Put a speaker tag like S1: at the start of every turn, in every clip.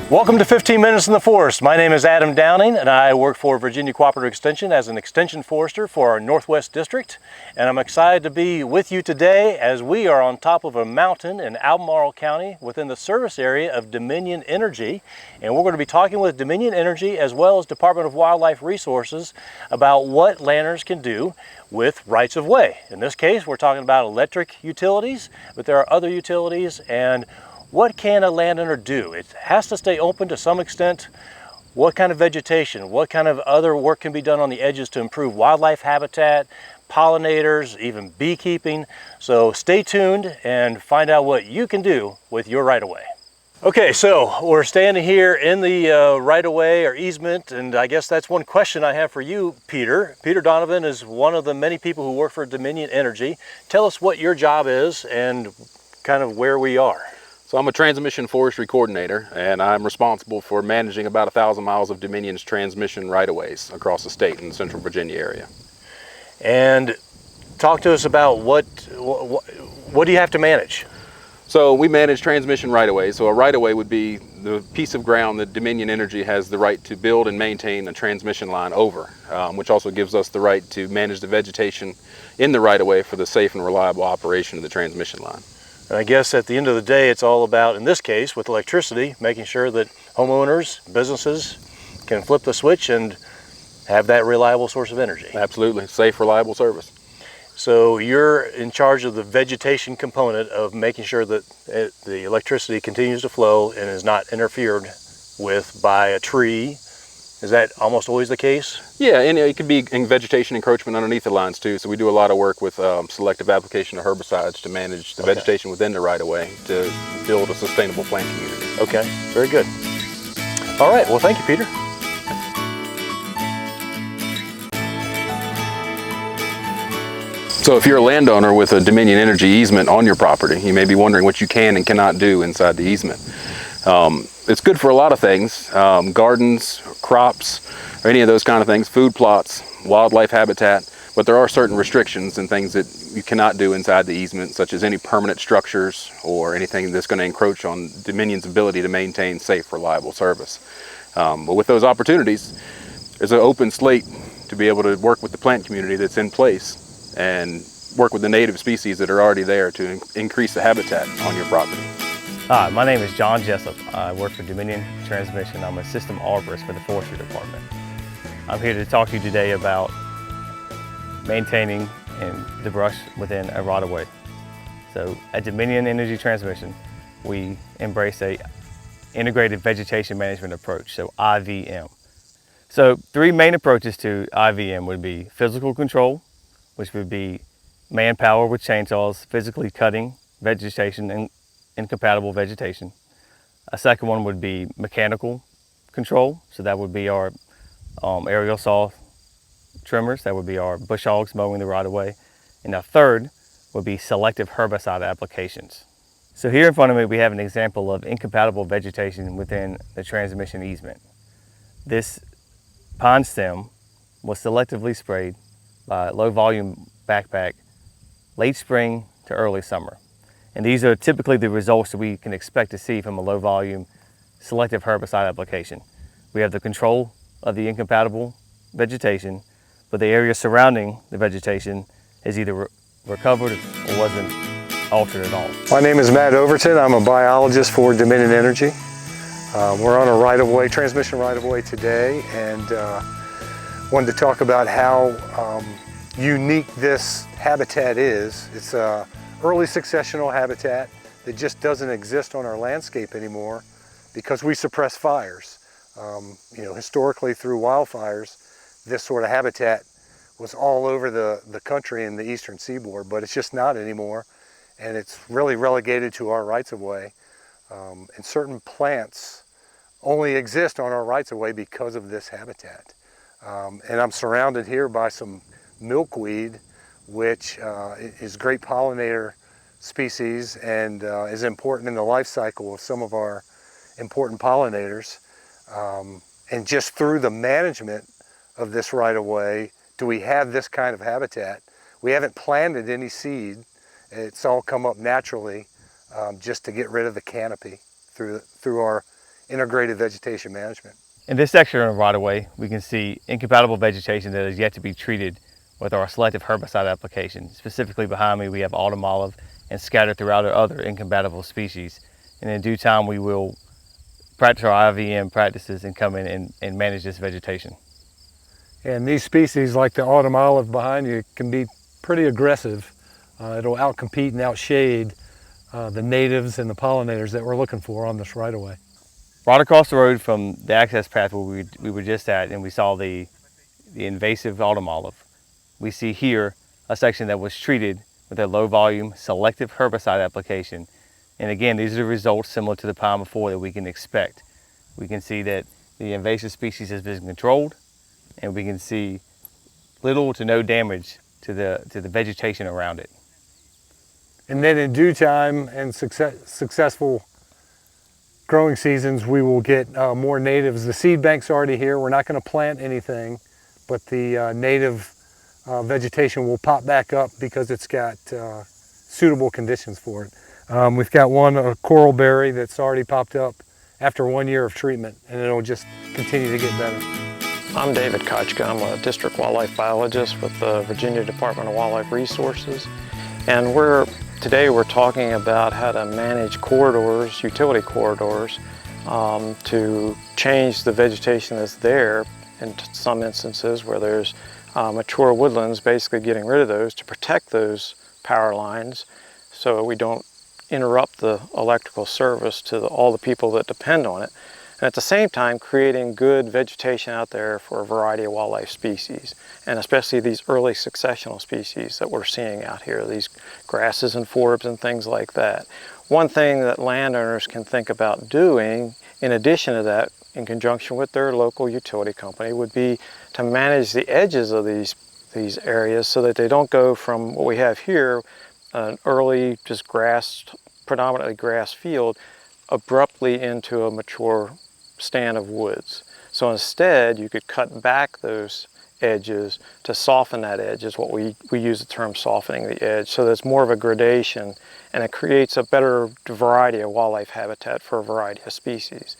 S1: Welcome to 15 Minutes in the Forest. My name is Adam Downing and I work for Virginia Cooperative Extension as an extension forester for our Northwest District. And I'm excited to be with you today as we are on top of a mountain in Albemarle County within the service area of Dominion Energy. And we're going to be talking with Dominion Energy as well as Department of Wildlife Resources about what landowners can do with rights of way. In this case, we're talking about electric utilities, but there are other utilities. And what can a landowner do? It has to stay open to some extent. What kind of vegetation, what kind of other work can be done on the edges to improve wildlife habitat, pollinators, even beekeeping? So stay tuned and find out what you can do with your right-of-way. Okay, so we're standing here in the right-of-way or easement, and I guess that's one question I have for you, Peter. Peter Donovan is one of the many people who work for Dominion Energy. Tell us what your job is and kind of where we are.
S2: So I'm a transmission forestry coordinator, and I'm responsible for managing about 1,000 miles of Dominion's transmission right-of-ways across the state in the central Virginia area.
S1: And talk to us about what do you have to manage?
S2: So we manage transmission right-of-ways. So a right-of-way would be the piece of ground that Dominion Energy has the right to build and maintain a transmission line over, which also gives us the right to manage the vegetation in the right-of-way for the safe and reliable operation of the transmission line.
S1: And I guess at the end of the day, it's all about, in this case, with electricity, making sure that homeowners, businesses can flip the switch and have that reliable source of energy.
S2: Absolutely, safe, reliable service.
S1: So you're in charge of the vegetation component of making sure that the electricity continues to flow and is not interfered with by a tree. Is that almost always the case?
S2: Yeah, and it could be in vegetation encroachment underneath the lines too. So we do a lot of work with selective application of herbicides to manage the vegetation within the right-of-way to build a sustainable plant community.
S1: Okay, very good. All right, well, thank you, Peter.
S2: So if you're a landowner with a Dominion Energy easement on your property, you may be wondering what you can and cannot do inside the easement. It's good for a lot of things, gardens, crops, or any of those kind of things, food plots, wildlife habitat, but there are certain restrictions and things that you cannot do inside the easement, such as any permanent structures or anything that's going to encroach on Dominion's ability to maintain safe, reliable service. But with those opportunities, there's an open slate to be able to work with the plant community that's in place and work with the native species that are already there to increase the habitat on your property.
S3: Hi, my name is John Jessup. I work for Dominion Transmission. I'm a system arborist for the Forestry Department. I'm here to talk to you today about maintaining the brush within a right-of-way. So at Dominion Energy Transmission, we embrace a integrated vegetation management approach, so IVM. So three main approaches to IVM would be physical control, which would be manpower with chainsaws, physically cutting vegetation and incompatible vegetation. A second one would be mechanical control. So that would be our aerial saw trimmers. That would be our bush hogs mowing the right-of-way. And a third would be selective herbicide applications. So here in front of me, we have an example of incompatible vegetation within the transmission easement. This pine stem was selectively sprayed by low volume backpack late spring to early summer. And these are typically the results that we can expect to see from a low volume selective herbicide application. We have the control of the incompatible vegetation, but the area surrounding the vegetation is either recovered or wasn't altered at all.
S4: My name is Matt Overton. I'm a biologist for Dominion Energy. We're on a right-of-way, transmission right-of-way today, and wanted to talk about how unique this habitat is. It's early successional habitat that just doesn't exist on our landscape anymore because we suppress fires. Historically through wildfires, this sort of habitat was all over the country in the eastern seaboard, but it's just not anymore, and it's really relegated to our rights-of-way. And certain plants only exist on our rights-of-way because of this habitat. And I'm surrounded here by some milkweed, which is a great pollinator species and is important in the life cycle of some of our important pollinators. And just through the management of this right-of-way, do we have this kind of habitat. We haven't planted any seed. It's all come up naturally just to get rid of the canopy through our integrated vegetation management.
S3: In this section of right-of-way, we can see incompatible vegetation that is yet to be treated with our selective herbicide application. Specifically behind me, we have autumn olive and scattered throughout our other incompatible species. And in due time, we will practice our IVM practices and come in and manage this vegetation.
S4: And these species, like the autumn olive behind you, can be pretty aggressive. It'll outcompete and outshade the natives and the pollinators that we're looking for on this right-of-way.
S3: Right across the road from the access path where we were just at, and we saw the invasive autumn olive, we see here a section that was treated with a low volume selective herbicide application. And again, these are the results similar to the pine before that we can expect. We can see that the invasive species has been controlled, and we can see little to no damage to the vegetation around it.
S4: And then in due time and successful growing seasons, we will get more natives. The seed bank's already here. We're not going to plant anything, but the native vegetation will pop back up because it's got suitable conditions for it. We've got a coral berry that's already popped up after 1 year of treatment, and it'll just continue to get better.
S5: I'm David Kochka. I'm a district wildlife biologist with the Virginia Department of Wildlife Resources, and today we're talking about how to manage corridors, utility corridors, to change the vegetation that's there in some instances where there's mature woodlands, basically getting rid of those to protect those power lines so we don't interrupt the electrical service to all the people that depend on it. And at the same time, creating good vegetation out there for a variety of wildlife species, and especially these early successional species that we're seeing out here, these grasses and forbs and things like that. One thing that landowners can think about doing, in addition to that, in conjunction with their local utility company, would be to manage the edges of these areas so that they don't go from what we have here, an early just predominantly grass field, abruptly into a mature stand of woods. So instead, you could cut back those edges to soften that edge, is what we use the term softening the edge. So there's more of a gradation, and it creates a better variety of wildlife habitat for a variety of species.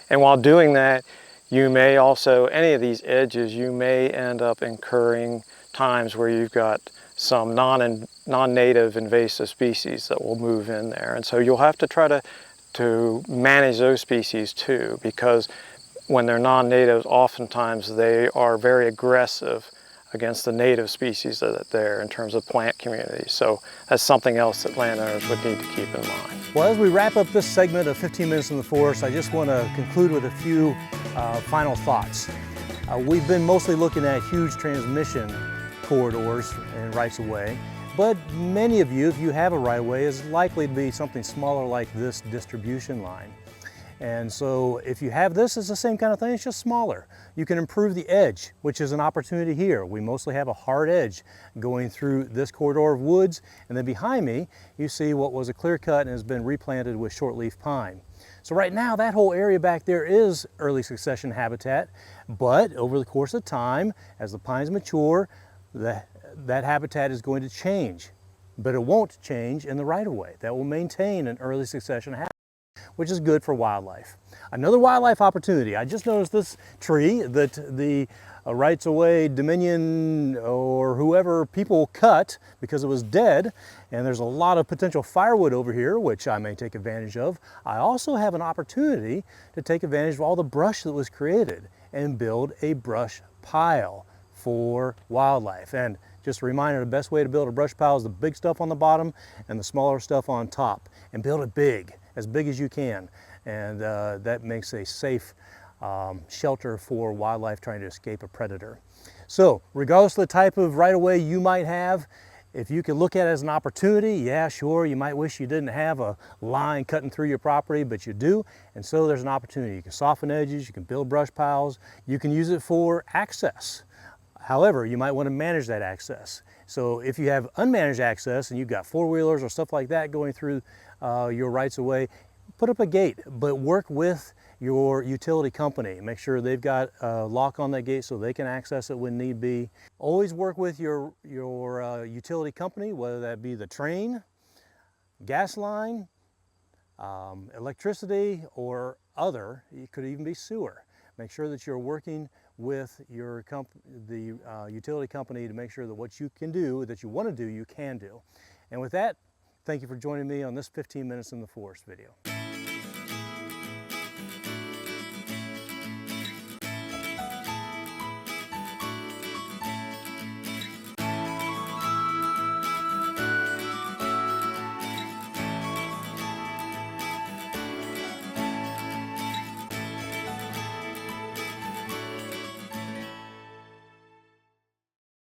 S5: And while doing that, you may also, any of these edges, you may end up incurring times where you've got some non-native invasive species that will move in there. And so you'll have to try to manage those species too, because when they're non-natives, oftentimes they are very aggressive against the native species that are there in terms of plant communities. So that's something else that landowners would need to keep in mind.
S1: Well, as we wrap up this segment of 15 Minutes in the Forest, I just want to conclude with a few final thoughts. We've been mostly looking at huge transmission corridors and rights-of-way, but many of you, if you have a right-of-way, is likely to be something smaller like this distribution line. And so if you have this, it's the same kind of thing, it's just smaller. You can improve the edge, which is an opportunity here. We mostly have a hard edge going through this corridor of woods, and then behind me, you see what was a clear cut and has been replanted with shortleaf pine. So right now, that whole area back there is early succession habitat, but over the course of time, as the pines mature, that habitat is going to change, but it won't change in the right-of-way. That will maintain an early succession habitat, which is good for wildlife. Another wildlife opportunity. I just noticed this tree that the rights-of-way Dominion or whoever people cut because it was dead, and there's a lot of potential firewood over here, which I may take advantage of. I also have an opportunity to take advantage of all the brush that was created and build a brush pile for wildlife. And just a reminder, the best way to build a brush pile is the big stuff on the bottom and the smaller stuff on top, and build it big as you can. And that makes a safe shelter for wildlife trying to escape a predator. So regardless of the type of right-of-way you might have, if you can look at it as an opportunity, yeah, sure, you might wish you didn't have a line cutting through your property, but you do, and so there's an opportunity. You can soften edges, you can build brush piles, you can use it for access. However, you might want to manage that access. So if you have unmanaged access and you've got four-wheelers or stuff like that going through your rights-of-way, put up a gate, but work with your utility company. Make sure they've got a lock on that gate so they can access it when need be. Always work with your utility company, whether that be the train, gas line, electricity, or other. It could even be sewer. Make sure that you're working with your utility company to make sure that what you can do, that you want to do, you can do. And with that, thank you for joining me on this 15 Minutes in the Forest video.